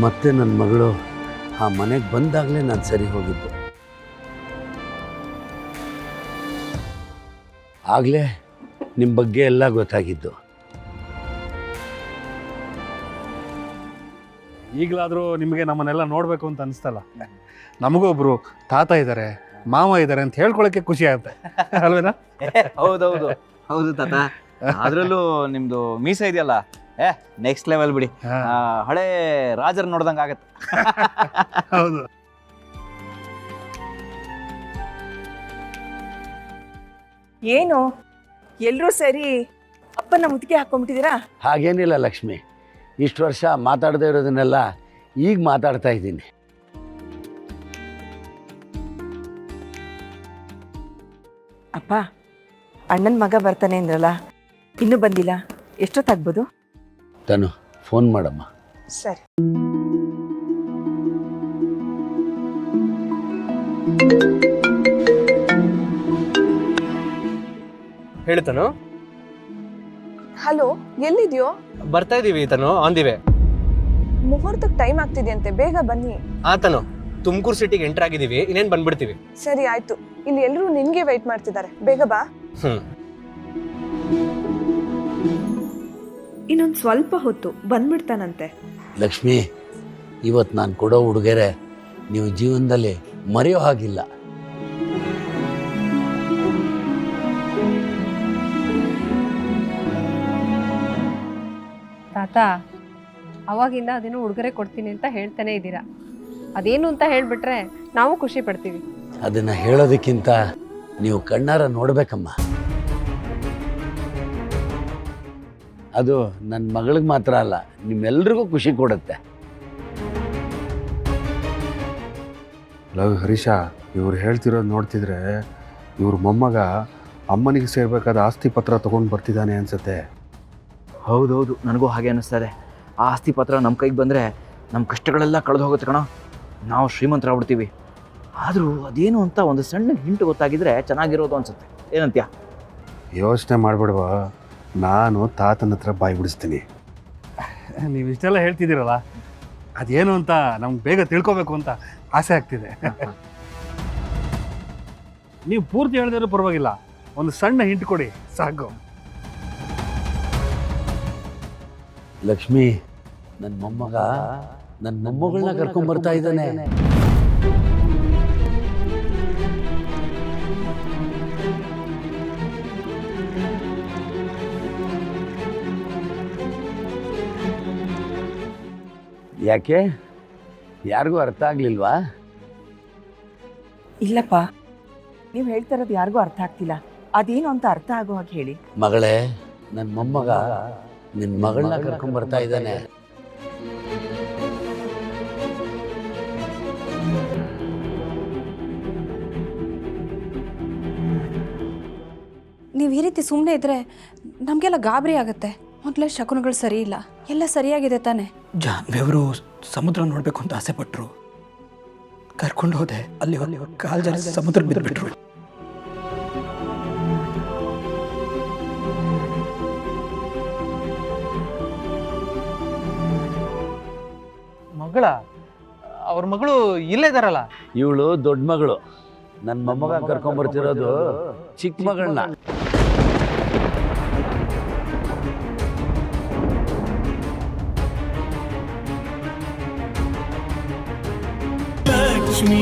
ಮತ್ತೆ ನನ್ನ ಮಗಳು ಆ ಮನೆಗೆ ಬಂದಾಗಲೇ ನಾನು ಸರಿ ಹೋಗಿದ್ದು. ಆಗಲೇ ನಿಮ್ಮ ಬಗ್ಗೆ ಎಲ್ಲ ಗೊತ್ತಾಗಿದ್ದು. ಈಗಲಾದರೂ ನಿಮಗೆ ನಮ್ಮನ್ನೆಲ್ಲ ನೋಡಬೇಕು ಅಂತ ಅನಿಸ್ತಲ್ಲ. ನಮಗೂ ಒಬ್ಬರು ತಾತ ಇದ್ದಾರೆ, ಮಾವ ಇದ್ದಾರೆ ಅಂತ ಹೇಳ್ಕೊಳಕ್ಕೆ ಖುಷಿ ಆಗುತ್ತೆ ಅಲ್ವೇನಾ? ಹೌದೌದು ಹೌದು ತಾತ. ಅದ್ರಲ್ಲೂ ನಿಮ್ದು ಮೀಸ ಇದೆಯಲ್ಲ, ನೆಕ್ಸ್ಟ್ ಲೆವೆಲ್ ಬಿಡಿ. ಹಳೆ ರಾಜರ್ ನೋಡ್ದಂಗೆ ಆಗತ್ತೆ. ಹೌದು. ಏನು ಎಲ್ಲರೂ ಸರಿ ಅಪ್ಪನ ಮುತ್ತಿಗೆ ಹಾಕೊಂಡ್ಬಿಟ್ಟಿದ್ದೀರಾ? ಹಾಗೇನಿಲ್ಲ ಲಕ್ಷ್ಮಿ, ಇಷ್ಟು ವರ್ಷ ಮಾತಾಡದೇ ಇರೋದನ್ನೆಲ್ಲ ಈಗ ಮಾತಾಡ್ತಾ ಇದ್ದೀನಿ. ಅಪ್ಪ, ಅಣ್ಣನ ಮಗ ಬರ್ತಾನೆ ಅಂದ್ರಲ್ಲ, ಇನ್ನೂ ಬಂದಿಲ್ಲ. ಎಷ್ಟೊತ್ತಾಗ್ಬೋದು? ತನು ಫೋನ್ ಮಾಡಮ್ಮ. ಸರಿ. ಹೇಳ್ತಾನು. ಹಲೋ, ಎಲ್ಲಿದ್ಯೋ? ಬರ್ತಾ ಇದೀವಿ ತನು, ಆನ್ ದಿ ವೇ. ಮುಹೂರ್ತಕ್ಕೆ ಟೈಮ್ ಆಗ್ತಿದೆಯಂತೆ, ಬೇಗ ಬನ್ನಿ. ಆತನು ತುಮಕೂರು ಸಿಟಿಗೆ ಎಂಟರ್ ಆಗಿದ್ದೀವಿ, ಇನ್ನೇನು ಬಂದ್ಬಿಡ್ತೀವಿ. ಸರಿ ಆಯ್ತು, ಇಲ್ಲಿ ಎಲ್ಲರೂ ನಿನ್ಗೆ ವೆಯ್ಟ್ ಮಾಡ್ತಿದ್ದಾರೆ, ಬೇಗ ಬಾ. ಇನ್ನೊಂದು ಸ್ವಲ್ಪ ಹೊತ್ತು ಬಂದ್ಬಿಡ್ತಾನಂತೆ. ಲಕ್ಷ್ಮಿ, ಇವತ್ತು ನಾನು ಕೊಡೋ ಉಡುಗೊರೆ ನೀವು ಜೀವನದಲ್ಲಿ ಮರೆಯೋ ಹಾಗಿಲ್ಲ. ತಾತ, ಅವಾಗಿಂದ ಅದೇನೋ ಉಡುಗೊರೆ ಕೊಡ್ತೀನಿ ಅಂತ ಹೇಳ್ತಾನೆ ಇದ್ದೀರಾ. ಅದೇನು ಅಂತ ಹೇಳಿಬಿಟ್ರೆ ನಾವು ಖುಷಿ ಪಡ್ತೀವಿ. ಅದನ್ನು ಹೇಳೋದಕ್ಕಿಂತ ನೀವು ಕಣ್ಣಾರ ನೋಡಬೇಕಮ್ಮ. ಅದು ನನ್ನ ಮಗಳಿಗೆ ಮಾತ್ರ ಅಲ್ಲ, ನಿಮ್ಮೆಲ್ರಿಗೂ ಖುಷಿ ಕೊಡುತ್ತೆ. ಲವ್ ಹರೀಶ, ಇವ್ರು ಹೇಳ್ತಿರೋದು ನೋಡ್ತಿದ್ರೆ ಇವ್ರ ಮೊಮ್ಮಗ ಅಮ್ಮನಿಗೆ ಸೇರ್ಬೇಕಾದ ಆಸ್ತಿ ಪತ್ರ ತೊಗೊಂಡು ಬರ್ತಿದ್ದಾನೆ ಅನ್ಸುತ್ತೆ. ಹೌದೌದು, ನನಗೂ ಹಾಗೆ ಅನ್ನಿಸ್ತದೆ. ಆ ಆಸ್ತಿ ಪತ್ರ ನಮ್ಮ ಕೈಗೆ ಬಂದರೆ ನಮ್ಮ ಕಷ್ಟಗಳೆಲ್ಲ ಕಳೆದು ಹೋಗುತ್ತೆ ಕಣೋ, ನಾವು ಶ್ರೀಮಂತರಾಗ್ಬಿಡ್ತೀವಿ. ಆದರೂ ಅದೇನು ಅಂತ ಒಂದು ಸಣ್ಣ ಹಿಂಟು ಗೊತ್ತಾಗಿದ್ರೆ ಚೆನ್ನಾಗಿರೋದು ಅನ್ಸುತ್ತೆ. ಏನಂತ್ಯ? ಯೋಚನೆ ಮಾಡಬೇಡವಾ, ನಾನು ತಾತನ ಹತ್ರ ಬಾಯಿ ಬಿಡಿಸ್ತೀನಿ. ನೀವು ಇಷ್ಟೆಲ್ಲ ಹೇಳ್ತಿದ್ದೀರಲ್ಲ, ಅದೇನು ಅಂತ ನಮ್ಗೆ ಬೇಗ ತಿಳ್ಕೊಬೇಕು ಅಂತ ಆಸೆ ಆಗ್ತಿದೆ. ನೀವು ಪೂರ್ತಿ ಹೇಳಿದ್ರು ಪರವಾಗಿಲ್ಲ, ಒಂದು ಸಣ್ಣ ಹಿಂಟ್ ಕೊಡಿ ಸಾಕು. ಲಕ್ಷ್ಮಿ, ನನ್ನ ಮೊಮ್ಮಗ ನನ್ನ ಮೊಮ್ಮಗಳನ್ನ ಕರ್ಕೊಂಡ್ ಬರ್ತಾ ಇದ್ದಾನೆ. ಯಾಕೆ, ಯಾರಿಗೂ ಅರ್ಥ ಆಗ್ಲಿಲ್ವಾ? ಇಲ್ಲಪ್ಪ, ನೀವು ಹೇಳ್ತಾ ಇರೋದು ಯಾರಿಗೂ ಅರ್ಥ ಆಗ್ತಿಲ್ಲ. ಅದೇನು ಅಂತ ಅರ್ಥ ಆಗೋ ಹಾಗೆ ಹೇಳಿ. ಮಗಳೇ, ನನ್ನ ಮೊಮ್ಮಗ ನಿನ್ನ ಮಗಳನ್ನ ಕರ್ಕೊಂಡ್ ಬರ್ತಾ ಇದ್ದಾನೆ. ನೀವು ಈ ರೀತಿ ಸುಮ್ಮನೆ ಇದ್ರೆ ನಮಗೆಲ್ಲ ಗಾಬರಿ ಆಗುತ್ತೆ. ಮೊದಲೇ ಶಕುನಗಳು ಸರಿ ಇಲ್ಲ, ಎಲ್ಲ ಸರಿಯಾಗಿದೆ ತಾನೆ? ಜಾನ್ವಿಯವರು ಸಮುದ್ರ ನೋಡಬೇಕು ಅಂತ ಆಸೆ ಪಟ್ಟರು, ಕರ್ಕೊಂಡು ಹೋದೆ. ಅಲ್ಲಿ ಕಾಲ್ ಜಾರಿ ಸಮುದ್ರ ಬಿದ್ದುಬಿಟ್ರು. ಮಗಳ, ಅವ್ರ ಮಗಳು ಇಲ್ಲೇ ಇದಾರಲ್ಲ. ಇವಳು ದೊಡ್ಡ ಮಗಳು, ನನ್ನ ಮೊಮ್ಮಗ ಕರ್ಕೊಂಡ್ ಬರ್ತಿರೋದು ಚಿಕ್ಕ ಮಗಳನ್ನ. ಲಕ್ಷ್ಮೀ